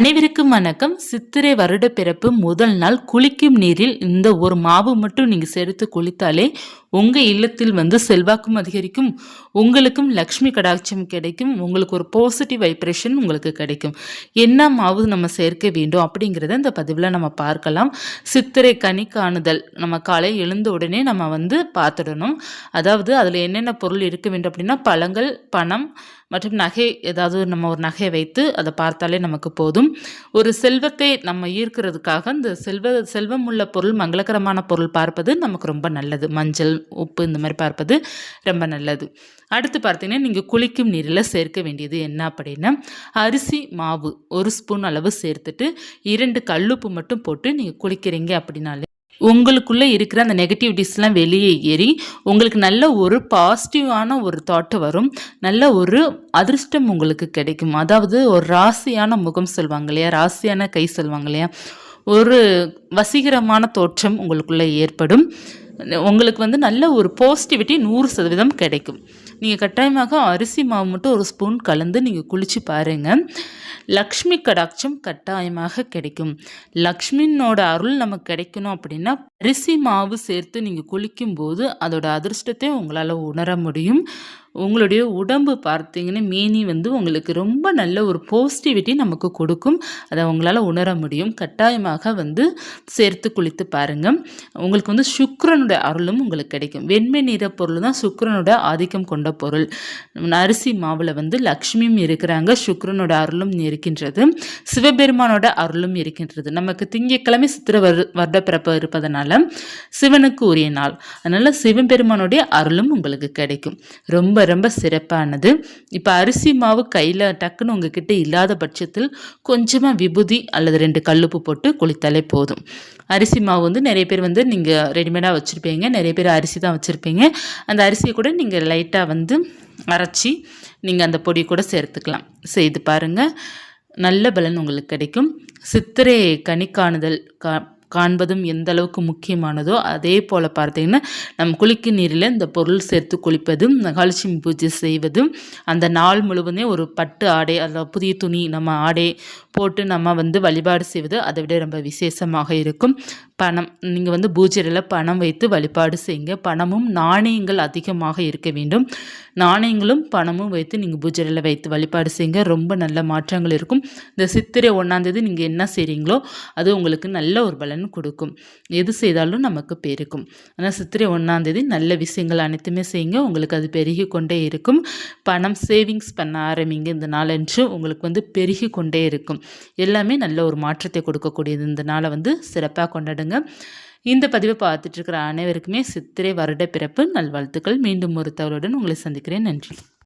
அனைவருக்கும் வணக்கம். சித்திரை வருட பிறப்பு முதல் நாள் குளிக்கும் நீரில் இந்த ஒரு மாவு மட்டும் நீங்கள் சேர்த்து குளித்தாலே உங்கள் இல்லத்தில் செல்வாக்கும் அதிகரிக்கும், உங்களுக்கும் லக்ஷ்மி கடாட்சம் கிடைக்கும், உங்களுக்கு ஒரு பாசிட்டிவ் வைப்ரேஷன் உங்களுக்கு கிடைக்கும். என்ன மாவு நம்ம சேர்க்க வேண்டும் அப்படிங்கிறத இந்த பதிவில் நம்ம பார்க்கலாம். சித்திரை கனி காணுதல் நம்ம காலை எழுந்த உடனே நம்ம பார்த்துடணும். அதாவது அதில் என்னென்ன பொருள் இருக்க வேண்டும் அப்படின்னா பழங்கள், பணம் மற்றும் நகை, ஏதாவது நம்ம ஒரு நகையை வைத்து அதை பார்த்தாலே நமக்கு போதும். ஒரு செல்வத்தை நம்ம ஈர்க்கிறதுக்காக இந்த செல்வம் உள்ள பொருள், மங்களகரமான பொருள் பார்ப்பது நமக்கு ரொம்ப நல்லது. மஞ்சள், உப்பு இந்த மாதிரி பார்ப்பது ரொம்ப நல்லது. அடுத்து பார்த்தீங்கன்னா நீங்கள் குளிக்கும் நீரில் சேர்க்க வேண்டியது என்ன அப்படின்னா அரிசி மாவு 1 ஸ்பூன் அளவு சேர்த்துட்டு 2 கல்லுப்பு மட்டும் போட்டு நீங்கள் குளிக்கிறீங்க அப்படின்னாலே உங்களுக்குள்ளே இருக்கிற அந்த நெகட்டிவிட்டிஸ்லாம் வெளியே ஏறி உங்களுக்கு நல்ல ஒரு பாசிட்டிவான ஒரு தாட் வரும். நல்ல ஒரு அதிர்ஷ்டம் உங்களுக்கு கிடைக்கும். அதாவது ஒரு ராசியான முகம் சொல்லுவாங்க இல்லையா, ராசியான கை சொல்லுவாங்க இல்லையா, ஒரு வசீகரமான தோற்றம் உங்களுக்குள்ளே ஏற்படும். உங்களுக்கு நல்ல ஒரு பாசிட்டிவிட்டி 100% கிடைக்கும். நீங்கள் கட்டாயமாக அரிசி மாவு மட்டும் 1 ஸ்பூன் கலந்து நீங்கள் குளித்து பாருங்கள். லக்ஷ்மி கடாட்சம் கட்டாயமாக கிடைக்கும். லக்ஷ்மினோட அருள் நமக்கு கிடைக்கணும் அப்படின்னா அரிசி மாவு சேர்த்து நீங்கள் குளிக்கும்போது அதோட அதிர்ஷ்டத்தை உங்களால் உணர முடியும். உங்களுடைய உடம்பு பார்த்தீங்கன்னா மேனி உங்களுக்கு ரொம்ப நல்ல ஒரு பாசிட்டிவிட்டி நமக்கு கொடுக்கும். அதை உங்களால் உணர முடியும். கட்டாயமாக சேர்த்து குளித்து பாருங்கள். உங்களுக்கு சுக்கிரனோட அருளும் உங்களுக்கு கிடைக்கும். வெண்மை நிற பொருள் தான் சுக்கிரனோட ஆதிக்கம் கொண்ட பொருள். அரிசி மாவில் லக்ஷ்மியும் இருக்கிறாங்க, சுக்கிரனோட அருளும் இருக்கின்றது, சிவபெருமானோட அருளும் இருக்கின்றது. நமக்கு திங்கட்கிழமை சித்திரை வருட பிறப்பு இருப்பதனால சிவனுக்கு உரிய நாள். அதனால சிவபெருமானுடைய அருளும் உங்களுக்கு கிடைக்கும். ரொம்ப ரொம்ப சிறப்பானது. இப்போ அரிசி மாவு கையில் டக்குன்னு உங்ககிட்ட இல்லாத பட்சத்தில் கொஞ்சமாக விபூதி அல்லது 2 கல்லுப்பு போட்டு குளித்தாலே போதும். அரிசி மாவு நிறைய பேர் நீங்கள் ரெடிமேடாக வச்சுருப்பீங்க, நிறைய பேர் அரிசி தான் வச்சுருப்பீங்க. அந்த அரிசியை கூட நீங்கள் லைட்டாக அரைச்சி நீங்கள் அந்த பொடி கூட சேர்த்துக்கலாம். செய்து பாருங்கள், நல்ல பலன் உங்களுக்கு கிடைக்கும். சித்திரை கனி காணுதல் காண்பதும் எந்த அளவுக்கு முக்கியமானதோ அதே போல் பார்த்தீங்கன்னா நம்ம குளிக்கும் நீரில் இந்த பொருள் சேர்த்து குளிப்பதும், மகாலட்சுமி பூஜை செய்வதும், அந்த நாள் முழுவதும் ஒரு பட்டு ஆடை அல்லது புதிய துணி நம்ம ஆடை போட்டு நம்ம வழிபாடு செய்வது அதை விட ரொம்ப விசேஷமாக இருக்கும். பணம் நீங்கள் பூஜையில் பணம் வைத்து வழிபாடு செய்யுங்க. பணமும் நாணயங்கள் அதிகமாக இருக்க வேண்டும். நாணயங்களும் பணமும் வைத்து நீங்கள் பூஜையில் வைத்து வழிபாடு செய்யுங்க. ரொம்ப நல்ல மாற்றங்கள் இருக்கும். இந்த சித்திரை 1ஆம் தேதி நீங்கள் என்ன செய்கிறீங்களோ அது உங்களுக்கு நல்ல ஒரு பலன் கொடுக்கும். எது செய்தாலும் நமக்கு பெருக்கும். ஆனால் சித்திரை 1ஆம் தேதி நல்ல விஷயங்கள் அனைத்துமே செய்யுங்க. உங்களுக்கு அது பெருகி கொண்டே இருக்கும். பணம் சேவிங்ஸ் பண்ண ஆரம்பிங்க. இந்த நாளன்று உங்களுக்கு பெருகி கொண்டே இருக்கும். எல்லாமே நல்ல ஒரு மாற்றத்தை கொடுக்கக்கூடியது. இந்த நாளை சிறப்பாக கொண்டாடுங்க. இந்த பதிவை பார்த்துட்டு இருக்கிற அனைவருக்குமே சித்திரை வருட பிறப்பு நல்வாழ்த்துக்கள். மீண்டும் ஒரு தகவலுடன் உங்களை சந்திக்கிறேன். நன்றி.